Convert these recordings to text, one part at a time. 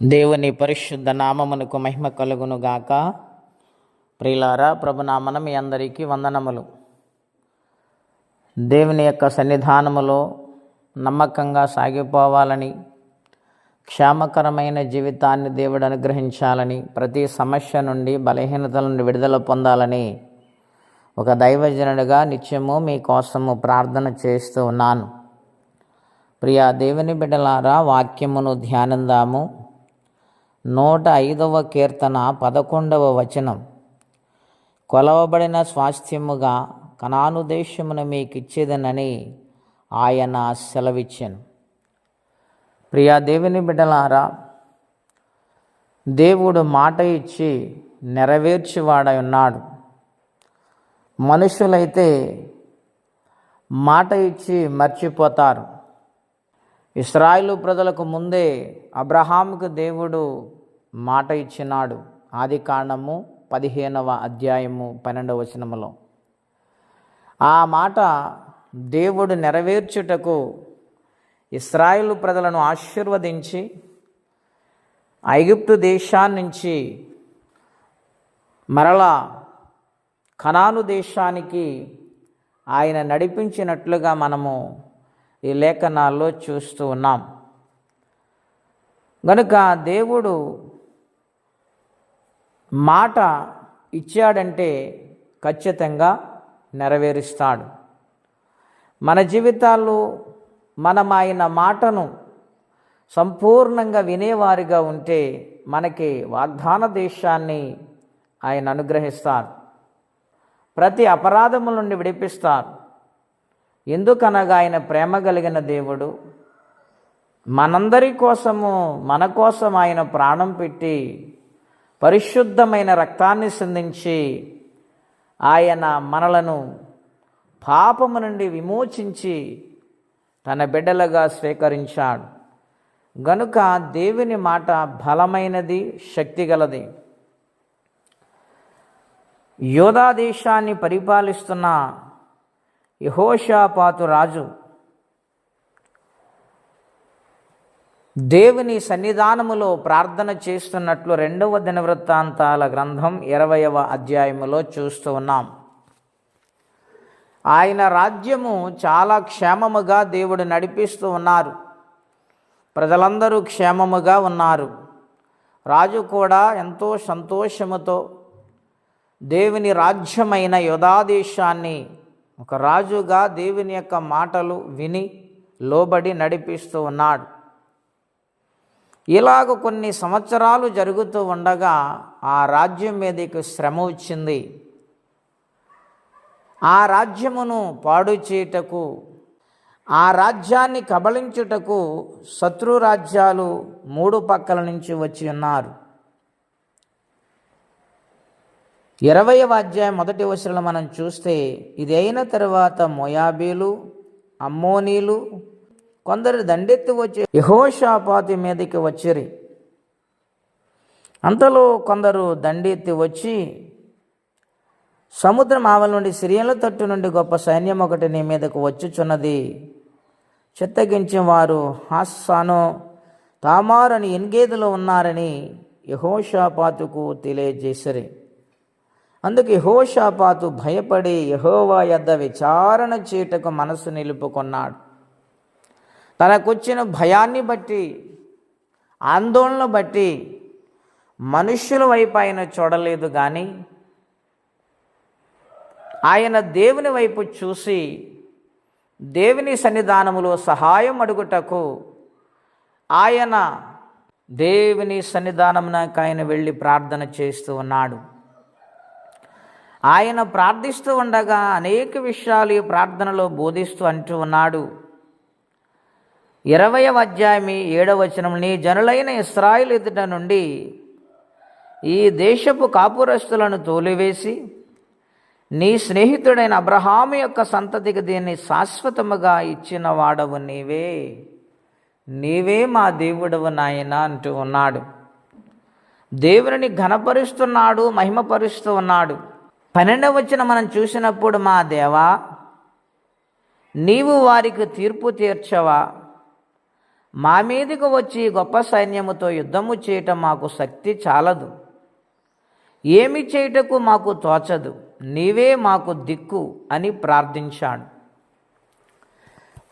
దేవుని పరిశుద్ధ నామమునకు మహిమ కలుగును గాక. ప్రియులారా, ప్రభునామన మీ అందరికీ వందనములు. దేవుని యొక్క సన్నిధానములో నమ్మకంగా సాగిపోవాలని, క్షేమకరమైన జీవితాన్ని దేవుడు అనుగ్రహించాలని, ప్రతి సమస్య నుండి బలహీనతల నుండి విడుదల పొందాలని ఒక దైవజనుడిగా నిత్యము మీకోసము ప్రార్థన చేస్తూ ఉన్నాను. ప్రియా దేవుని బిడ్డలారా, వాక్యమును ధ్యానిందాము. 105వ కీర్తన 11వ వచనం. కొలవబడిన స్వాస్థ్యముగా కనాను దేశమును మీకిచ్చేదనని ఆయన సెలవిచ్చెను. ప్రియా దేవుని బిడ్డలారా, దేవుడు మాట ఇచ్చి నెరవేర్చివాడై ఉన్నాడు. మనుషులైతే మాట ఇచ్చి మర్చిపోతారు. ఇశ్రాయేలు ప్రజలకు ముందే అబ్రహాముకు దేవుడు మాట ఇచ్చినాడు. ఆదికాండము 15వ అధ్యాయము 12వ వచనములో. ఆ మాట దేవుడు నెరవేర్చుటకు ఇశ్రాయేలు ప్రజలను ఆశీర్వదించి ఐగుప్తు దేశాన్నించి మరలా కనాను దేశానికి ఆయన నడిపించినట్లుగా మనము ఈ లేఖనాల్లో చూస్తూ ఉన్నాం. గనుక దేవుడు మాట ఇచ్చాడంటే ఖచ్చితంగా నెరవేరుస్తాడు. మన జీవితాల్లో మనం ఆయన మాటను సంపూర్ణంగా వినేవారిగా ఉంటే మనకి వాగ్దాన దేశాన్ని ఆయన అనుగ్రహిస్తారు. ప్రతి అపరాధముల నుండి విడిపిస్తారు. ఎందుకనగా ఆయన ప్రేమ కలిగిన దేవుడు. మనందరి కోసము, మన కోసం ఆయన ప్రాణం పెట్టి పరిశుద్ధమైన రక్తాన్ని సిందించి ఆయన మనలను పాపము నుండి విమోచించి తన బిడ్డలుగా స్వీకరించాడు. గనుక దేవుని మాట బలమైనది, శక్తిగలది. యోధా దేశాన్ని పరిపాలిస్తున్న యెహోషాపాతు రాజు దేవుని సన్నిధానములో ప్రార్థన చేస్తున్నట్లు 2వ దినవృత్తాంతాల గ్రంథం 20వ అధ్యాయములో చూస్తూ ఉన్నాం. ఆయన రాజ్యము చాలా క్షేమముగా దేవుడు నడిపిస్తూ ఉన్నారు. ప్రజలందరూ క్షేమముగా ఉన్నారు. రాజు కూడా ఎంతో సంతోషముతో దేవుని రాజ్యమైన యోధా దేశాన్ని ఒక రాజుగా దేవుని యొక్క మాటలు విని లోబడి నడిపిస్తూ ఉన్నాడు. ఇలాగ కొన్ని సంవత్సరాలు జరుగుతూ ఉండగా ఆ రాజ్యం మీదకి శ్రమ వచ్చింది. ఆ రాజ్యమును పాడు చేయుటకు, ఆ రాజ్యాన్ని కబళించుటకు శత్రు రాజ్యాలు 3 పక్కల నుంచి వచ్చి ఉన్నారు. 20వ అధ్యాయం 1వ వచనంలో మనం చూస్తే, ఇది అయిన తర్వాత మోయాబీలు, అమ్మోనీలు కొందరు దండెత్తి వచ్చి యెహోషాపాతు మీదకి వచ్చిరి. అంతలో కొందరు దండెత్తి వచ్చి, సముద్రం ఆవల నుండి సిరియన్ల తట్టు నుండి గొప్ప సైన్యం ఒకటి నీ మీదకు వచ్చుచున్నది. చిత్తగించిన వారు హాసాను, తామారు అని ఎన్గేదులో ఉన్నారని యెహోషాపాతుకు తెలియజేసిరి. అందుకు యెహోషాపాతు భయపడి యెహోవా యొద్ద విచారణ చేయుటకు మనసు నిలుపుకున్నాడు. తనకొచ్చిన భయాన్ని బట్టి, ఆందోళన బట్టి మనుష్యుల వైపు ఆయన చూడలేదు, కానీ ఆయన దేవుని వైపు చూసి దేవుని సన్నిధానములో సహాయం అడుగుటకు ఆయన దేవుని సన్నిధానమునకు ఆయన వెళ్ళి ప్రార్థన చేస్తూ ఉన్నాడు. ఆయన ప్రార్థిస్తూ ఉండగా అనేక విషయాలు ఈ ప్రార్థనలో బోధిస్తూ అంటూ ఉన్నాడు. 20వ అధ్యాయం 7వ వచనం, నీ జనులైన ఇశ్రాయేలు ఎదుట నుండి ఈ దేశపు కాపురస్తులను తోలివేసి నీ స్నేహితుడైన అబ్రహాము యొక్క సంతతికి దీన్ని శాశ్వతముగా ఇచ్చిన వాడవు నీవే. నీవే మా దేవుడవు నాయన అంటూ ఉన్నాడు. దేవుని ఘనపరుస్తున్నాడు, మహిమపరుస్తూ ఉన్నాడు. 12వ వచనం మనం చూసినప్పుడు, మా దేవా, నీవు వారికి తీర్పు తీర్చవా, మా మీదకు వచ్చి గొప్ప సైన్యముతో యుద్ధము చేయటం మాకు శక్తి చాలదు, ఏమి చేయుటకు మాకు తోచదు, నీవే మాకు దిక్కు అని ప్రార్థించాడు.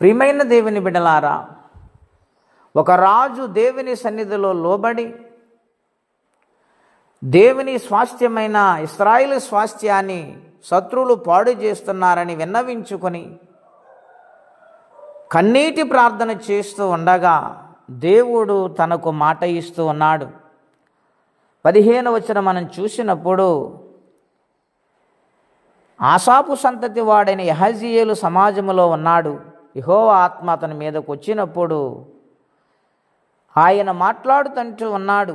ప్రియమైన దేవుని బిడ్డలారా, ఒక రాజు దేవుని సన్నిధిలో లోబడి దేవుని స్వాస్థ్యమైన ఇశ్రాయేలు స్వాస్థ్యాన్ని శత్రువులు పాడు చేస్తున్నారని విన్నవించుకొని కన్నీటి ప్రార్థన చేస్తూ ఉండగా దేవుడు తనకు మాట ఇస్తూ ఉన్నాడు. 15వ వచనం మనం చూసినప్పుడు, ఆసాపు సంతతి వాడైన యహజీయేలు సమాజంలో ఉన్నాడు. యెహోవా ఆత్మ అతని మీదకు వచ్చినప్పుడు ఆయన మాట్లాడుతుంటూ ఉన్నాడు,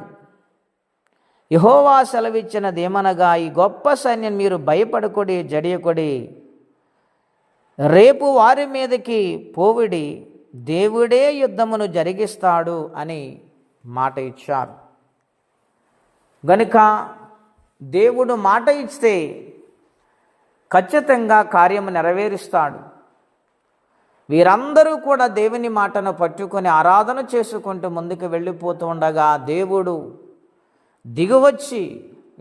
యెహోవా సెలవిచ్చినదేమనగా, ఈ గొప్ప సైన్యం మీరు భయపడకొడి, జడియకొడి, రేపు వారి మీదకి పోవిడి, దేవుడే యుద్ధమును జరిగిస్తాడు అని మాట ఇచ్చారు. గనుక దేవుడు మాట ఇస్తే ఖచ్చితంగా కార్యము నెరవేరుస్తాడు. వీరందరూ కూడా దేవుని మాటను పట్టుకొని ఆరాధన చేసుకుంటూ ముందుకు వెళ్ళిపోతూ ఉండగా దేవుడు దిగువచ్చి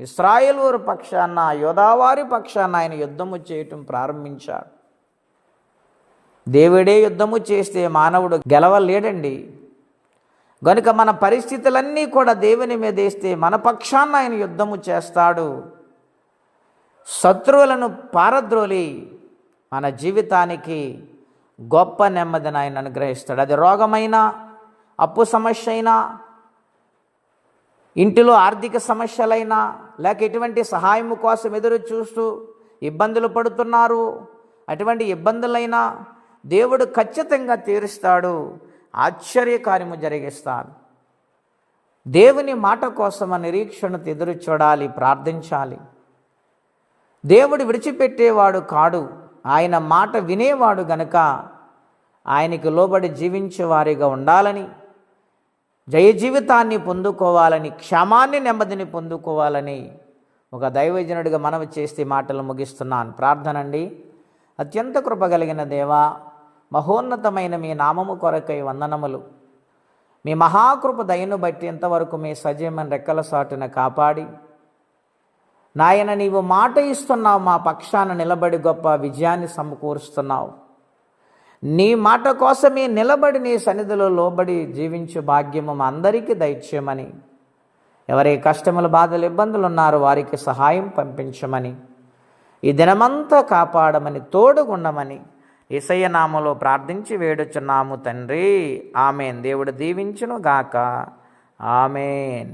ఇశ్రాయేలు పక్షాన, యోధావారి పక్షాన ఆయన యుద్ధము చేయటం ప్రారంభించాడు. దేవుడే యుద్ధము చేస్తే మానవుడు గెలవలేడండి. గనుక మన పరిస్థితులన్నీ కూడా దేవుని మీద వేస్తే మన పక్షాన ఆయన యుద్ధము చేస్తాడు. శత్రువులను పారద్రోలి మన జీవితానికి గొప్ప నెమ్మదిని ఆయన అనుగ్రహిస్తాడు. అది రోగమైనా, అప్పు సమస్య అయినా, ఇంటిలో ఆర్థిక సమస్యలైనా, లేక ఎటువంటి సహాయం కోసం ఎదురు చూస్తూ ఇబ్బందులు పడుతున్నారు, అటువంటి ఇబ్బందులైనా దేవుడు ఖచ్చితంగా తీరుస్తాడు, ఆశ్చర్యకార్యము జరిగిస్తాడు. దేవుని మాట కోసం నిరీక్షణతో ఎదురు చూడాలి, ప్రార్థించాలి. దేవుడు విడిచిపెట్టేవాడు కాడు, ఆయన మాట వినేవాడు గనుక ఆయనకి లోబడి జీవించే వారిగా ఉండాలని, జయ జీవితాన్ని పొందుకోవాలని, క్షమాన్ని, నెమ్మదిని పొందుకోవాలని ఒక దైవజనుడిగా మనవి చేస్తే మాటలు ముగిస్తున్నాను. ప్రార్థనండి. అత్యంత కృపగలిగిన దేవా, మహోన్నతమైన మీ నామము కొరకై వందనములు. మీ మహాకృప దయను బట్టి ఎంతవరకు మీ సజీవమైన రెక్కల సాటున కాపాడి, నాయన నీవు మాట ఇస్తున్నావు, మా పక్షాన నిలబడి గొప్ప విజయాన్ని సమకూరుస్తున్నావు. నీ మాట కోసమే నిలబడి నీ సన్నిధిలో లోబడి జీవించే భాగ్యము మా అందరికీ దయచేయమని, ఎవరి కష్టములు, బాధలు, ఇబ్బందులు ఉన్నారో వారికి సహాయం పంపించమని, ఈ దినమంతా కాపాడమని, తోడుగుండమని యేసయ్య నామములో ప్రార్థించి వేడుచున్నాము తండ్రి. ఆమెన్. దేవుడు దీవించును గాక. ఆమెన్.